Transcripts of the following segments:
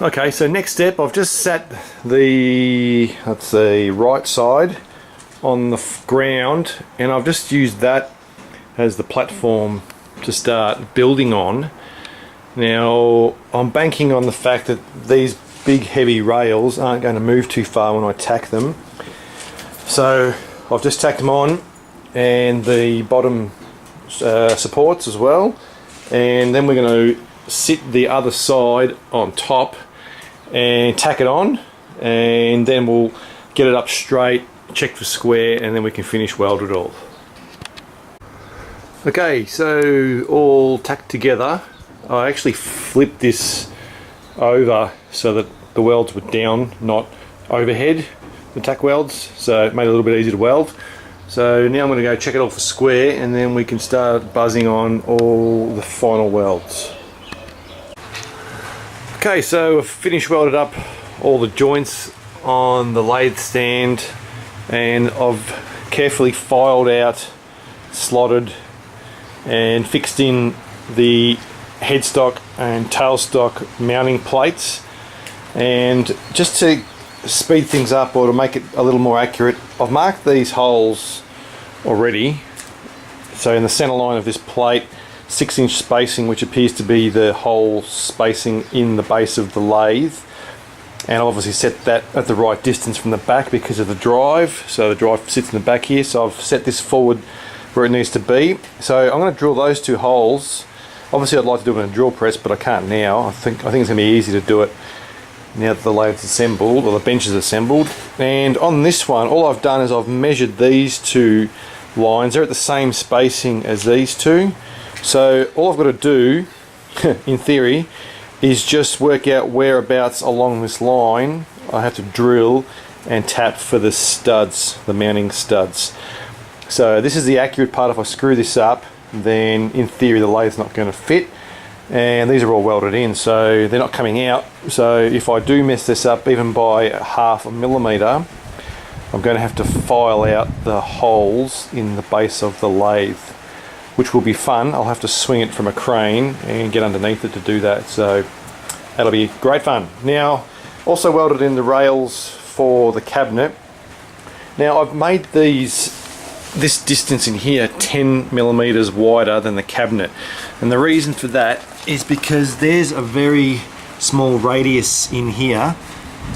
Okay, so next step, I've just sat the, let's see, right side on the ground, and I've just used that as the platform to start building on. Now, I'm banking on the fact that these big heavy rails aren't going to move too far when I tack them. So I've just tacked them on, and the bottom supports as well, and then we're going to sit the other side on top and tack it on, and then we'll get it up straight, check for square, and then we can finish weld it all. Okay, so all tacked together. I actually flipped this over so that the welds were down, not overhead, the tack welds, so it made it a little bit easier to weld. So now I'm going to go check it all for square, and then we can start buzzing on all the final welds. Okay, so I've finished welded up all the joints on the lathe stand, and I've carefully filed out, slotted and fixed in the headstock and tailstock mounting plates. And just to speed things up, or to make it a little more accurate, I've marked these holes already. So in the center line of this plate, 6-inch spacing, which appears to be the hole spacing in the base of the lathe, and I've obviously set that at the right distance from the back because of the drive, so the drive sits in the back here, so I've set this forward where it needs to be. So I'm going to drill those 2 holes. Obviously I'd like to do it in a drill press, but I can't now. I think it's going to be easy to do it now that the lathe's assembled, or the bench is assembled. And on this one, all I've done is I've measured these 2 lines. They're at the same spacing as these 2. So all I've got to do, in theory, is just work out whereabouts along this line I have to drill and tap for the studs, the mounting studs. So this is the accurate part. If I screw this up, then in theory the lathe's not going to fit, and these are all welded in, so they're not coming out. So if I do mess this up even by 0.5 millimeter, I'm going to have to file out the holes in the base of the lathe, which will be fun. I'll have to swing it from a crane and get underneath it to do that, so that'll be great fun. Now, also welded in the rails for the cabinet. Now I've made this distance in here 10 millimeters wider than the cabinet, and the reason for that is because there's a very small radius in here.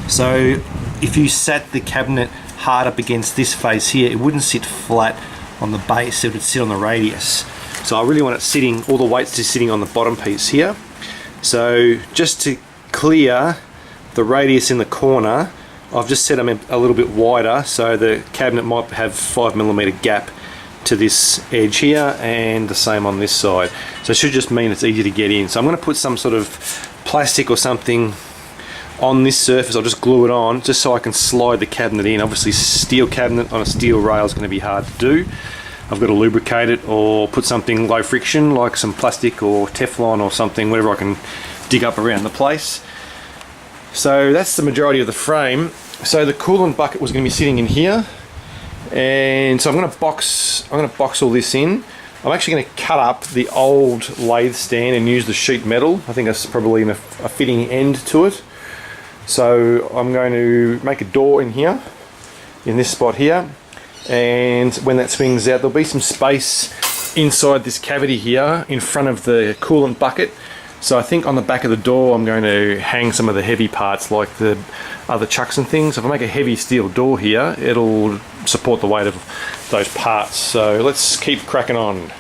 So if you sat the cabinet hard up against this face here, it wouldn't sit flat on the base, it would sit on the radius. So I really want it sitting, all the weight's just sitting on the bottom piece here. So just to clear the radius in the corner, I've just set them a little bit wider, so the cabinet might have 5 millimeter gap to this edge here, and the same on this side. So it should just mean it's easy to get in. So I'm going to put some sort of plastic or something on this surface. I'll just glue it on just so I can slide the cabinet in. Obviously steel cabinet on a steel rail is going to be hard to do. I've got to lubricate it or put something low friction like some plastic or Teflon or something, whatever I can dig up around the place. So that's the majority of the frame. So the coolant bucket was going to be sitting in here, and so I'm going to box all this in. I'm actually going to cut up the old lathe stand and use the sheet metal. I think that's probably a fitting end to it. So I'm going to make a door in here, in this spot here, and when that swings out, there'll be some space inside this cavity here in front of the coolant bucket. So I think on the back of the door I'm going to hang some of the heavy parts like the other chucks and things. If I make a heavy steel door here, it'll support the weight of those parts. So let's keep cracking on.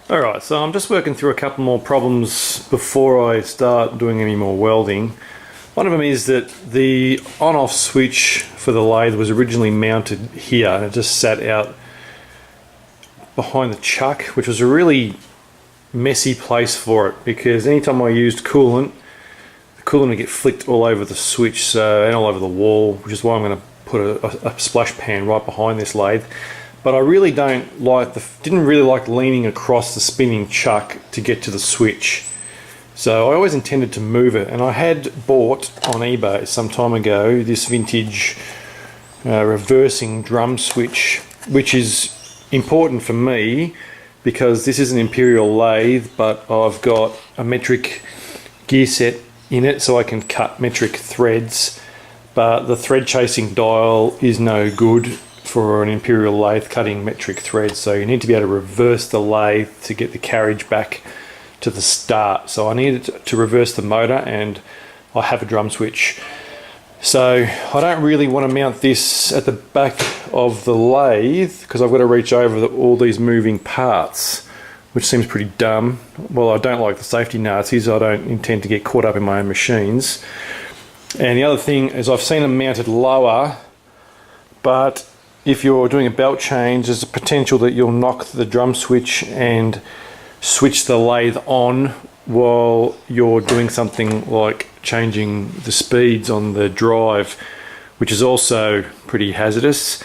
Alright, so I'm just working through a couple more problems before I start doing any more welding. One of them is that the on-off switch for the lathe was originally mounted here, and it just sat out behind the chuck, which was a really messy place for it, because anytime I used coolant, the coolant would get flicked all over the switch, and all over the wall, which is why I'm going to put a splash pan right behind this lathe. But I really didn't really like leaning across the spinning chuck to get to the switch. So I always intended to move it, and I had bought on eBay some time ago this vintage reversing drum switch, which is important for me because this is an imperial lathe, but I've got a metric gear set in it so I can cut metric threads, but the thread chasing dial is no good for an imperial lathe cutting metric threads, so you need to be able to reverse the lathe to get the carriage back to the start. So I needed to reverse the motor, and I have a drum switch. So I don't really want to mount this at the back of the lathe because I've got to reach over all these moving parts, which seems pretty dumb. Well, I don't like the safety Nazis. I don't intend to get caught up in my own machines. And the other thing is I've seen them mounted lower, but if you're doing a belt change, there's a potential that you'll knock the drum switch and switch the lathe on while you're doing something like changing the speeds on the drive, which is also pretty hazardous.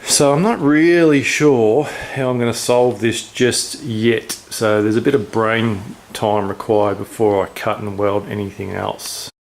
So I'm not really sure how I'm going to solve this just yet. So there's a bit of brain time required before I cut and weld anything else.